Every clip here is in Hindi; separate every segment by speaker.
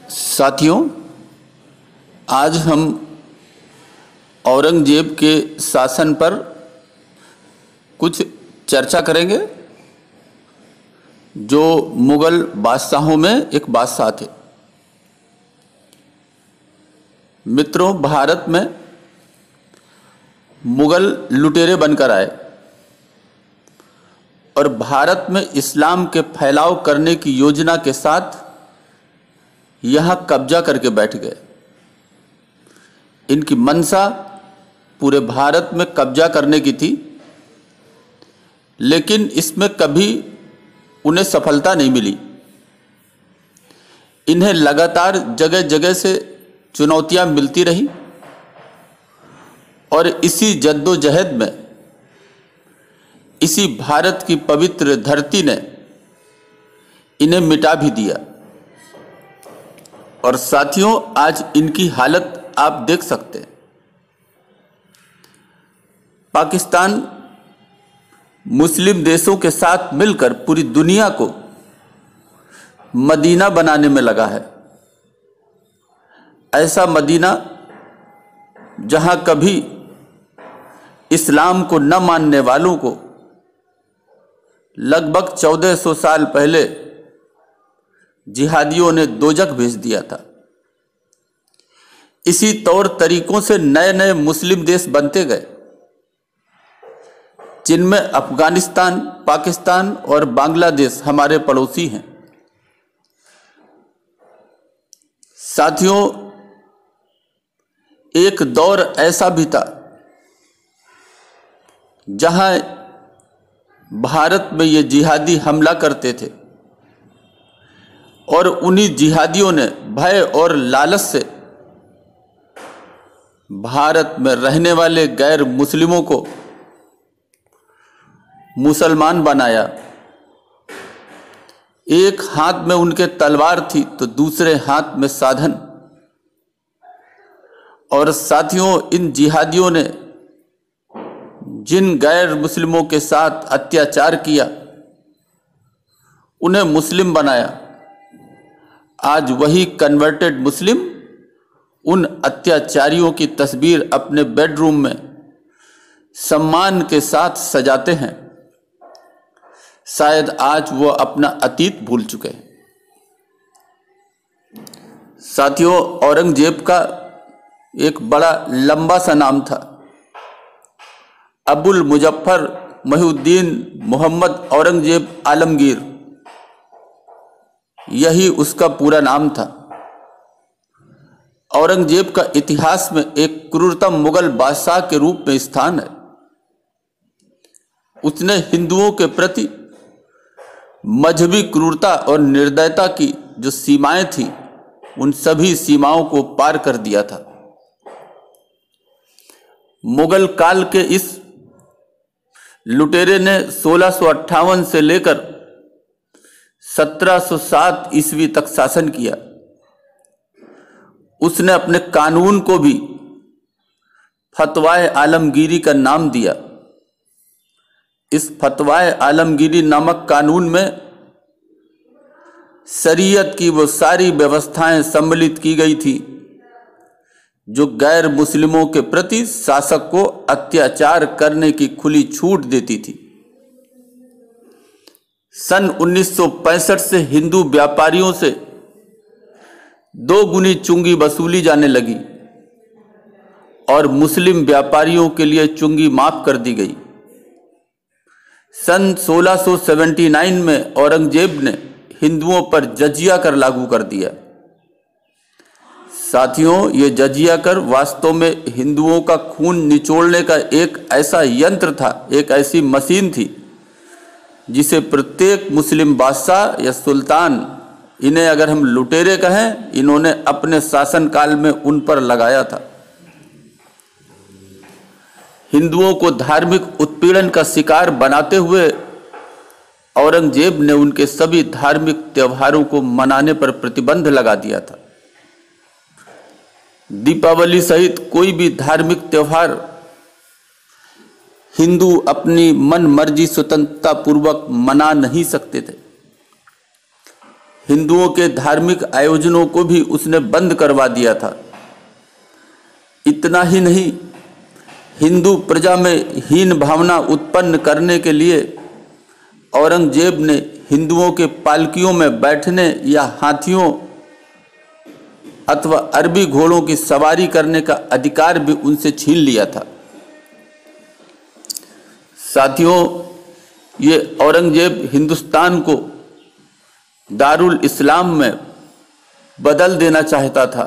Speaker 1: साथियों, आज हम औरंगजेब के शासन पर कुछ चर्चा करेंगे, जो मुगल बादशाहों में एक बादशाह थे। मित्रों, भारत में मुगल लुटेरे बनकर आए और भारत में इस्लाम के फैलाव करने की योजना के साथ यहाँ कब्जा करके बैठ गए। इनकी मंशा पूरे भारत में कब्जा करने की थी, लेकिन इसमें कभी उन्हें सफलता नहीं मिली। इन्हें लगातार जगह जगह से चुनौतियां मिलती रही और इसी जद्दोजहद में इसी भारत की पवित्र धरती ने इन्हें मिटा भी दिया। और साथियों, आज इनकी हालत आप देख सकते हैं। पाकिस्तान मुस्लिम देशों के साथ मिलकर पूरी दुनिया को मदीना बनाने में लगा है। ऐसा मदीना जहां कभी इस्लाम को न मानने वालों को लगभग 1400 साल पहले जिहादियों ने दोजख भेज दिया था। इसी तौर तरीकों से नए नए मुस्लिम देश बनते गए, जिनमें अफगानिस्तान, पाकिस्तान और बांग्लादेश हमारे पड़ोसी हैं। साथियों, एक दौर ऐसा भी था जहां भारत में ये जिहादी हमला करते थे और उन्हीं जिहादियों ने भय और लालच से भारत में रहने वाले गैर मुस्लिमों को मुसलमान बनाया। एक हाथ में उनके तलवार थी तो दूसरे हाथ में साधन। और साथियों, इन जिहादियों ने जिन गैर मुस्लिमों के साथ अत्याचार किया, उन्हें मुस्लिम बनाया। आज वही कन्वर्टेड मुस्लिम उन अत्याचारियों की तस्वीर अपने बेडरूम में सम्मान के साथ सजाते हैं। शायद आज वो अपना अतीत भूल चुके हैं। साथियों, औरंगजेब का एक बड़ा लंबा सा नाम था। अबुल मुजफ्फर मुहिउद्दीन मोहम्मद औरंगजेब आलमगीर, यही उसका पूरा नाम था। औरंगजेब का इतिहास में एक क्रूरतम मुगल बादशाह के रूप में स्थान है। उसने हिंदुओं के प्रति मजहबी क्रूरता और निर्दयता की जो सीमाएं थी, उन सभी सीमाओं को पार कर दिया था। मुगल काल के इस लुटेरे ने 1658 से लेकर 1707 ईस्वी तक शासन किया। उसने अपने कानून को भी फतवाए आलमगीरी का नाम दिया। इस फतवाए आलमगीरी नामक कानून में शरीयत की वो सारी व्यवस्थाएं सम्मिलित की गई थी जो गैर मुस्लिमों के प्रति शासक को अत्याचार करने की खुली छूट देती थी। सन 1965 से हिंदू व्यापारियों से 2 गुनी चुंगी वसूली जाने लगी और मुस्लिम व्यापारियों के लिए चुंगी माफ कर दी गई। सन 1679 में औरंगजेब ने हिंदुओं पर जजिया कर लागू कर दिया। साथियों, ये जजिया कर वास्तव में हिंदुओं का खून निचोड़ने का एक ऐसा यंत्र था, एक ऐसी मशीन थी, जिसे प्रत्येक मुस्लिम बादशाह या सुल्तान, इन्हें अगर हम लुटेरे कहें, इन्होंने अपने शासनकाल में उन पर लगाया था। हिंदुओं को धार्मिक उत्पीड़न का शिकार बनाते हुए औरंगजेब ने उनके सभी धार्मिक त्योहारों को मनाने पर प्रतिबंध लगा दिया था। दीपावली सहित कोई भी धार्मिक त्योहार हिंदू अपनी मन मर्जी स्वतंत्रता पूर्वक मना नहीं सकते थे। हिंदुओं के धार्मिक आयोजनों को भी उसने बंद करवा दिया था। इतना ही नहीं, हिंदू प्रजा में हीन भावना उत्पन्न करने के लिए औरंगजेब ने हिंदुओं के पालकियों में बैठने या हाथियों अथवा अरबी घोड़ों की सवारी करने का अधिकार भी उनसे छीन लिया था। साथियों, ये औरंगजेब हिंदुस्तान को दारुल इस्लाम में बदल देना चाहता था।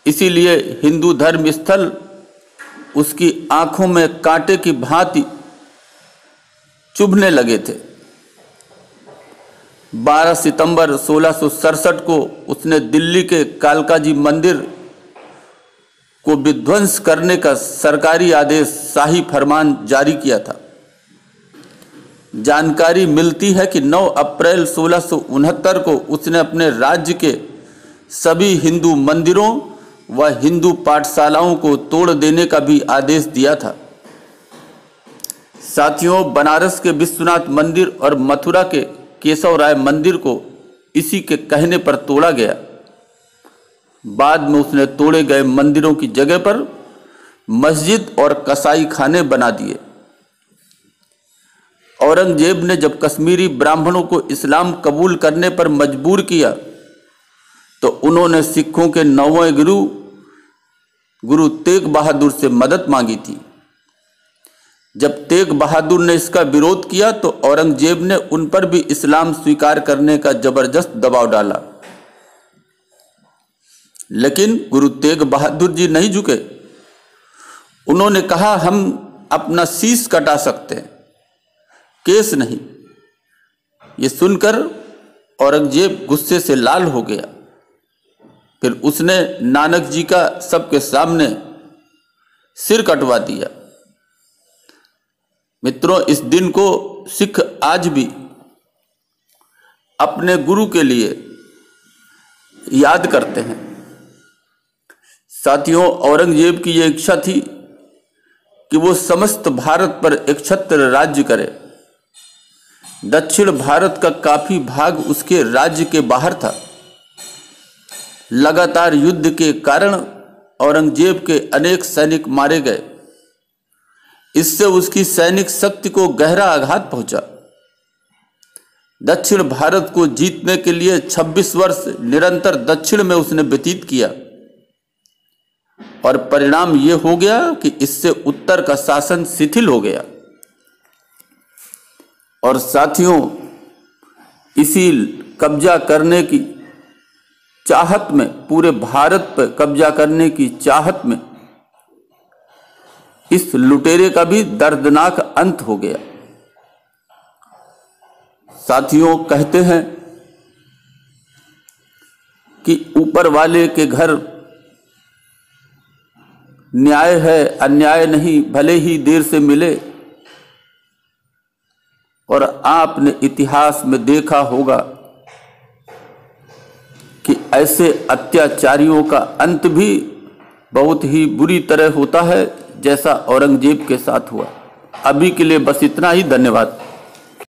Speaker 1: इसीलिए हिंदू धर्म स्थल उसकी आंखों में कांटे की भांति चुभने लगे थे। 12 सितंबर 1667 को उसने दिल्ली के कालकाजी मंदिर को विध्वंस करने का सरकारी आदेश, शाही फरमान जारी किया था। जानकारी मिलती है कि 9 अप्रैल 1669 को उसने अपने राज्य के सभी हिंदू मंदिरों व हिंदू पाठशालाओं को तोड़ देने का भी आदेश दिया था। साथियों, बनारस के विश्वनाथ मंदिर और मथुरा के केशव राय मंदिर को इसी के कहने पर तोड़ा गया। बाद में उसने तोड़े गए मंदिरों की जगह पर मस्जिद और कसाई खाने बना दिए। औरंगजेब ने जब कश्मीरी ब्राह्मणों को इस्लाम कबूल करने पर मजबूर किया तो उन्होंने सिखों के 9वें गुरु तेग बहादुर से मदद मांगी थी। जब तेग बहादुर ने इसका विरोध किया तो औरंगजेब ने उन पर भी इस्लाम स्वीकार करने का जबरदस्त दबाव डाला, लेकिन गुरु तेग बहादुर जी नहीं झुके। उन्होंने कहा, हम अपना शीश कटा सकते हैं, केस नहीं। ये सुनकर औरंगजेब गुस्से से लाल हो गया। फिर उसने नानक जी का सबके सामने सिर कटवा दिया। मित्रों, इस दिन को सिख आज भी अपने गुरु के लिए याद करते हैं। साथियों, औरंगजेब की यह इच्छा थी कि वो समस्त भारत पर एक छत्र राज्य करे। दक्षिण भारत का काफी भाग उसके राज्य के बाहर था। लगातार युद्ध के कारण औरंगजेब के अनेक सैनिक मारे गए। इससे उसकी सैनिक शक्ति को गहरा आघात पहुंचा। दक्षिण भारत को जीतने के लिए 26 वर्ष निरंतर दक्षिण में उसने व्यतीत किया और परिणाम यह हो गया कि इससे उत्तर का शासन शिथिल हो गया। और साथियों, इसी कब्जा करने की चाहत में, पूरे भारत पर कब्जा करने की चाहत में इस लुटेरे का भी दर्दनाक अंत हो गया। साथियों, कहते हैं कि ऊपर वाले के घर न्याय है, अन्याय नहीं, भले ही देर से मिले। और आपने इतिहास में देखा होगा कि ऐसे अत्याचारियों का अंत भी बहुत ही बुरी तरह होता है, जैसा औरंगजेब के साथ हुआ। अभी के लिए बस इतना ही। धन्यवाद।